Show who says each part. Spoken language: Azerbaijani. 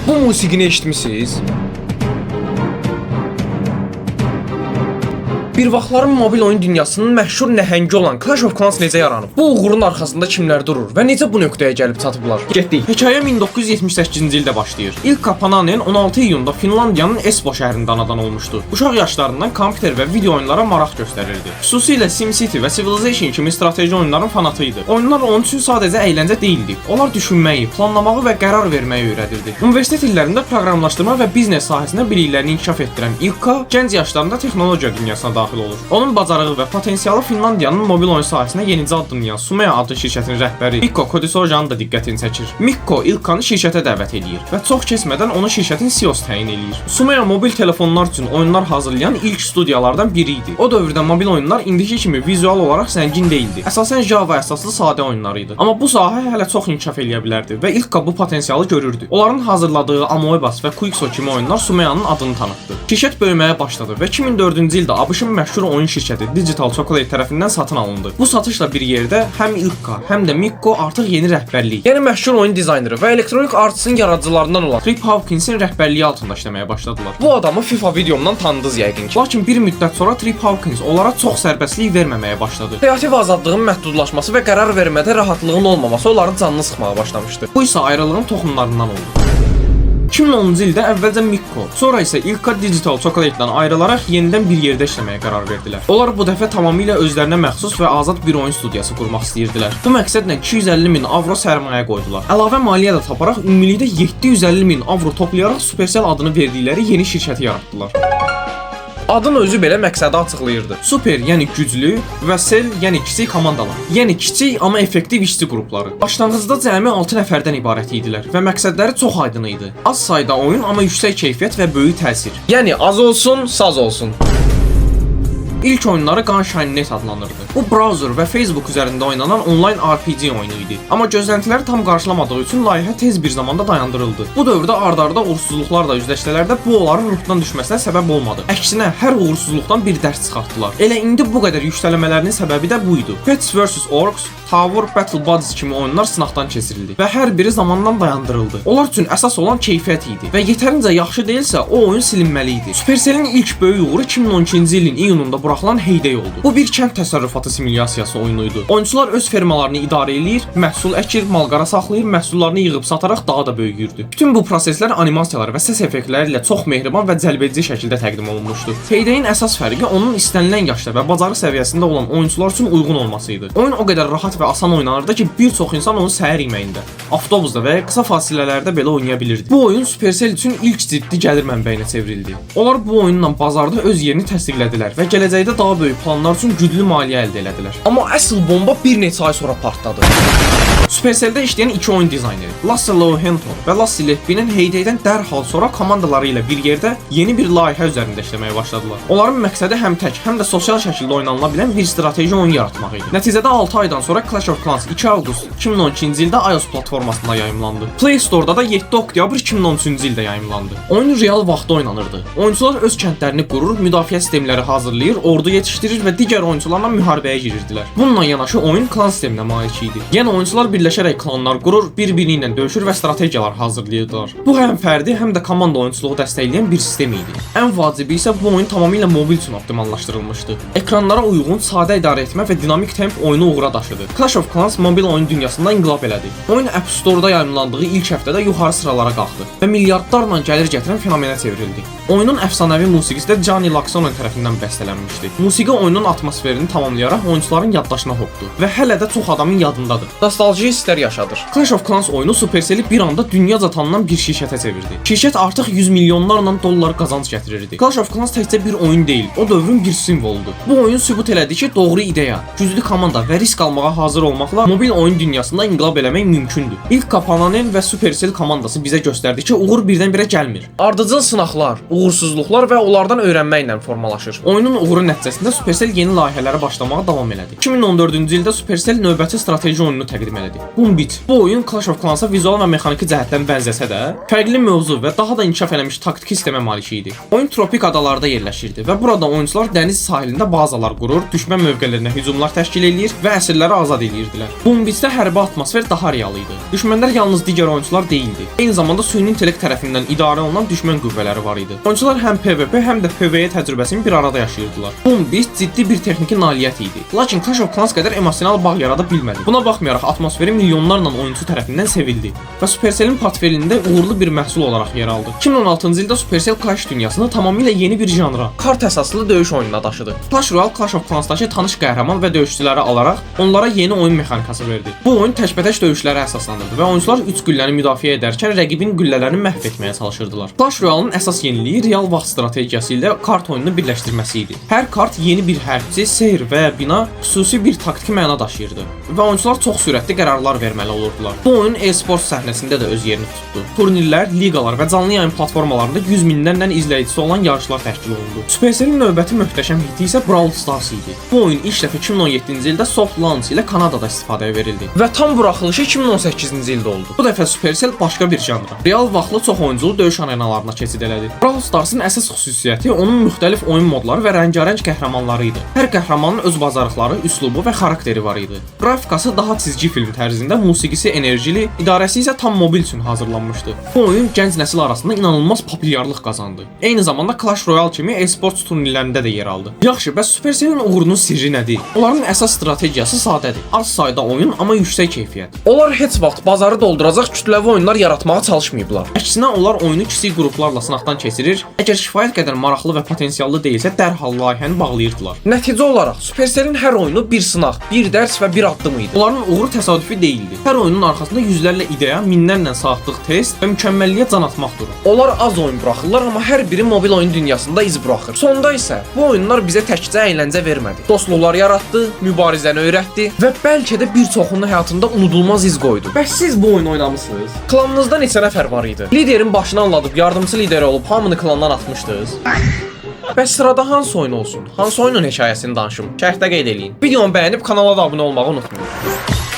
Speaker 1: Bu musiqini eşitmisiniz? Bir vaxtların mobil oyun dünyasının məşhur nəhəngi olan Clash of Clans necə yaranıb? Bu uğurun arxasında kimlər durur və necə bu nöqtəyə gəlib çatıblar? Getdik. Hekayə 1978-ci ildə başlayır. İlk Kapananen 16 iyunda Finlandiyanın Espoo şəhərində anadan olmuşdu. Uşaq yaşlarından kompüter və video oyunlara maraq göstərirdi. Xüsusilə SimCity və Civilization kimi strateji oyunların fanatı idi. Oyunlar onun üçün sadəcə əyləncə deyildi. Onlar düşünməyi, planlamağı və qərar verməyi öyrədirdi. Universitet illərində proqramlaşdırma və biznes sahəsində biliklərini inkişaf etdirən İlka gənc yaşlarında texnologiya dünyasına daxil olur. Onun bacarığı və potensialı Finlandiyanın mobil oyun sahəsinə yenicə addımlayan Sumea adlı şirkətin rəhbəri Mikko Kodisojanın da diqqətini çəkir. Mikko İlkanı şirkətə dəvət edir və çox keçmədən onu şirkətin CEO-su təyin edir. Sumea mobil telefonlar üçün oyunlar hazırlayan ilk studiyalardan biri idi. O dövrdə mobil oyunlar indiki kimi vizual olaraq zəngin değildi. Əsasən Java əsaslı sadə oyunlar idi. Amma bu sahə hələ çox inkişaf eləyə bilərdi və İlka bu potensialı görürdü. Onların hazırladığı Amoebas və Quixo kimi oyunlar Sumea'nın adını tanıtdı. Şirkət böyüməyə başladı və 2004-cü ildə ABŞ-ın məşhur oyun şirkəti Digital Chocolate tərəfindən satın alındı. Bu satışla bir yerdə həm İlka, həm də Mikko artıq yeni rəhbərlik, yəni məşhur oyun dizayneri və Electronic Arts-ın yaradıcılarından olan Trip Hawkins'in rəhbərliyi altında işləməyə başladılar. Bu adamı FIFA videomdan tanıdınız yəqin ki. Lakin bir müddət sonra Trip Hawkins onlara çox sərbəstlik verməməyə başladı. Kreativ azadlığın məhdudlaşması və qərar vermədə rahatlığın olmaması onların canını sıxmağa başlamışdı. Bu isə ayrılığın toxumlarından oldu. 2010-cu ildə əvvəlcə Mikko, sonra isə İlka Digital Chocolate-dan ayrılaraq yenidən bir yerdə işləməyə qərar verdilər. Onlar bu dəfə tamamilə özlərinə məxsus və azad bir oyun studiyası qurmaq istəyirdilər. Bu məqsədlə 250.000 avro sərmayə qoydular. Əlavə maliyyə də taparaq ümumilikdə 750.000 avro toplayaraq Supercell adını verdikləri yeni şirkəti yaratdılar. Adın özü belə məqsədi açıqlayırdı. Super, yəni güclü və Cell, yəni kiçik komandalar. Yəni kiçik amma effektiv işçi qrupları. Başlanğıcda cəmi 6 nəfərdən ibarət idilər və məqsədləri çox aydın idi. Az sayda oyun, amma yüksək keyfiyyət və böyük təsir. Yəni az olsun, saz olsun. İlk oyunları Gunshine.net adlanırdı. Bu browser və Facebook üzərində oynanan online RPG oyunu idi. Amma gözləntiləri tam qarşılamadığı üçün layihə tez bir zamanda dayandırıldı. Bu dövrdə ard-arda uğursuzluqlarla üzləşsələr də bu onların ruhdan düşməsinə səbəb olmadı. Əksinə hər uğursuzluqdan bir dərs çıxartdılar. Elə indi bu qədər yüksələmələrinin səbəbi də bu idi. Pets vs Orcs, Tower Battle Buddies kimi oyunlar sınaqdan keçirildi və hər biri zamandan dayandırıldı. Onlar üçün əsas olan keyfiyyət idi və yetərincə yaxşı deyilsə o oyun silinməli idi. Supercell'in ilk böyük uğuru 2012-ci ilin iyununda buraxılan Heyday oldu. Bu bir kənd təsərrüfatı simulyasiyası oyunu idi. Oyunçular öz fermalarını idarə edir, məhsul əkir, malqara saxlayır, məhsullarını yığıb sataraq daha da böyüyürdü. Bütün bu proseslər animasiyalar və səs effektləri ilə çox mehriban və cəlbedici şəkildə təqdim olunmuşdu. Heyday'in əsas fərqi onun istənilən yaşda və bacarıq səviyyəsində olan oyunçular üçün uyğun olması idi. Oyun o qədər rahat və asan oynanırdı ki, bir çox insan onu səhər yeməyində, avtobusda və ya qısa fasilələrdə belə oynaya bilirdi. Bu oyun Supercell üçün ilk ciddi gəlir mənbəyinə çevrildi. Onlar bu oyunla bazarda öz yerini təsdiqlədilər və gələcəkdə daha böyük planlar üçün güclü maliyyə əldə elədilər. Amma əsl bomba bir neçə ay sonra partladı. Supercell-də işləyən iki oyun dizayneri Lasse Lohento və Lasse Leppinin Heyday'dən dərhal sonra komandaları ilə bir yerdə yeni bir layihə üzərində işləməyə başladılar. Onların məqsədi həm tək, həm də sosial şəkildə oynanıla bilən bir strateji oyun yaratmaq idi. Nəticədə 6 aydan sonra Clash of Clans 2 avqust 2012-ci ildə iOS platformasında yayımlandı. Play Store-da da 7 oktyabr 2013-cü ildə yayımlandı. Oyun real vaxtda oynanırdı. Oyunçular öz kəndlərini qurur, müdafiə sistemləri hazırlayır, ordu yetişdirir və digər oyunçularla müharibəyə girirdilər. Bununla yanaşı oyun klan sisteminə malik idi. Yəni oyunçular birləşərək klanlar qurur, bir-biri ilə döyüşür və strategiyalar hazırlayırdılar. Bu həm fərdi, həm də komanda oyunçuluğu dəstəkləyən bir sistem idi. Ən vacibi isə bu oyun tamamilə mobil üçün optimallaşdırılmışdı. Ekranlara uyğun, sadə idarə etmə və dinamik temp oyunu uğura daşıdı. Clash of Clans mobil oyun dünyasında inqilab elədi. Oyun App Store-da yayımlandığı ilk həftədə yuxarı sıralara qalxdı və milyardlarla gəlir gətirən fenomenə çevrildi. Oyunun əfsanəvi musiqisi də Johnny Laxonen tərəfindən bəstələnmişdi. Musiqi oyunun atmosferini tamamlayaraq oyunçuların yaddaşına hopdu və hələ də çox adamın yadındadır. Nostalji hisslər yaşadır. Clash of Clans oyunu Supercell-i bir anda dünyaca tanınan bir şirkətə çevirdi. Şirkət artıq yüz milyonlarla dollar qazanc gətirirdi. Clash of Clans təkcə bir oyun deyil, o dövrün bir simvoludur. Bu oyun sübut elədi ki, doğru ideya, güclü komanda və risk almağa hazır olmaqla mobil oyun dünyasında inqilab eləmək mümkündür. İlk Kapananen və Supercell komandası bizə göstərdi ki, uğur birdən-birə gəlmir. Ardıcıl sınaqlar, uğursuzluqlar və onlardan öyrənməklə formalaşır. Oyunun uğuru nəticəsində Supercell yeni layihələrə başlamağa davam elədi. 2014-cü ildə Supercell növbəti strateji oyununu təqdim elədi. elədi. Bombit. Bu oyun Clash of Clans-a vizual və mexaniki cəhətdən bənzəsə də, fərqli mövzu və daha da inkişaf eləmiş taktiki sistemə malik idi. Oyun tropik adalarda yerləşirdi və burada oyuncular dəniz sahilində bazalar qurur, düşmən mövqelərinə hücumlar təşkil edir və əsirləri azad edirdilər. Bombitdə hərbi atmosfer daha real idi. Düşmənlər yalnız digər oyuncular deyildi. Eyni zamanda süni intellekt tərəfindən idarə olunan düşmən qüvvələri var idi. Oyuncular həm PvP, həm də PvE təcrübəsini bir arada yaşayırdılar. Bombit ciddi bir texniki nailiyyət idi. Lakin Clash of Clans qədər emosional bağ yarada bilmədi. Buna baxmayaraq atmosferi milyonlarla oyuncu tərəfindən sevildi və Supercell-in portfelində uğurlu bir məhsul olaraq yer aldı. 2016-cı ildə Supercell Clash dünyasını tamamilə yeni bir janra, kart əsaslı döyüş oyununa daşıdı. Clash Royale Clash of Clans-dakı tanış qəhrəman və döyüşçüləri alaraq onlara yeni oyun mexanikası verdi. Bu oyun təkbətək döyüşlərə əsaslanırdı və oyuncular 3 gülləni müdafiə edərkən rəqibin güllələrini məhv etməyə çalışırdılar. Clash Royale-ın əsas yeniliyi real vaxt strategiyası ilə kart oyununu birləşdirməsi idi. Hər kart yeni bir hərbçi, seyr və ya bina xüsusi bir taktiki məna daşıyırdı və oyuncular çox sürətli qərarlar verməli olurdular. Bu oyun e-sport səhnəsində də öz yerini tutdu. Turnirlər, liqalar və canlı yayım platformalarında 100 minlərlə izləyicisi olan yarışlar təşkil olundu. Supercell-in növbəti möhtəşəm hiti isə Brawl Stars idi. Bu oyun ilk dəfə 2017-ci ildə soft launch ilə Kanadada istifadəyə verildi və tam buraxılışı 2018-ci ildə oldu. Bu dəfə Supercell başqa bir janra, real vaxtlı çox oyunculu döyüş arenalarına keçid elədi. Brawl Stars-ın əsas xüsusiyyəti onun müxtəlif oyun modları və rəngarəng qəhrəmanları idi. Hər qəhrəmanın öz bacarıqları, üslubu və xarakteri var idi. Grafikası daha çizgi film tərzində, musiqisi enerjili, idarəsi isə tam mobil üçün hazırlanmışdı. Bu oyun gənc nəsil arasında inanılmaz populyarlıq qazandı. Eyni zamanda Clash Royale kimi e-sport turnirlərində də yer aldı. Yaxşı, bəs Supercell-in uğurunun sirri nədir? Onların əsas strategiyası sadədir. Az sayda oyun, amma yüksək keyfiyyət. Onlar heç vaxt bazarı dolduracaq kütləvi oyunlar yaratmağa çalışmayıblar. Əksinə onlar oyunu kiçik qruplarla sınaqdan keçirir. Əgər kifayət qədər maraqlı və potensiallı deyilsə, dərhal layihəni bağlayırdılar. Nəticə olaraq Supercell-in hər oyunu bir sınaq, bir dərs və bir addım idi. Onların uğuru təsadüfi deyildi. Hər oyunun arxasında yüzlərlə ideya, minlərlə saatlıq test və mükəmməlliyə can atmaq durur. Onlar az oyun buraxırlar, amma hər biri mobil oyun dünyasında iz buraxır. Sonda isə bu oyunlar bizə təkcə əyləncə vermədi. Dostluqlar yaratdı, mübarizəni öyrətdi və bəlkə də bir çoxunun həyatında unudulmaz iz qoydu. Bəs siz bu oyunu oynamısınız? Klanınızda neçə nəfər var idi? Liderin başını anladıb yardımçı lider olub hamını klandan atmışdınız? Bəs sırada hansı oyun olsun? Hansı oyunun hekayəsini danışım? Şərhdə qeyd eləyin. Videonu bəyənib kanala da abunə olmağı unutmayın.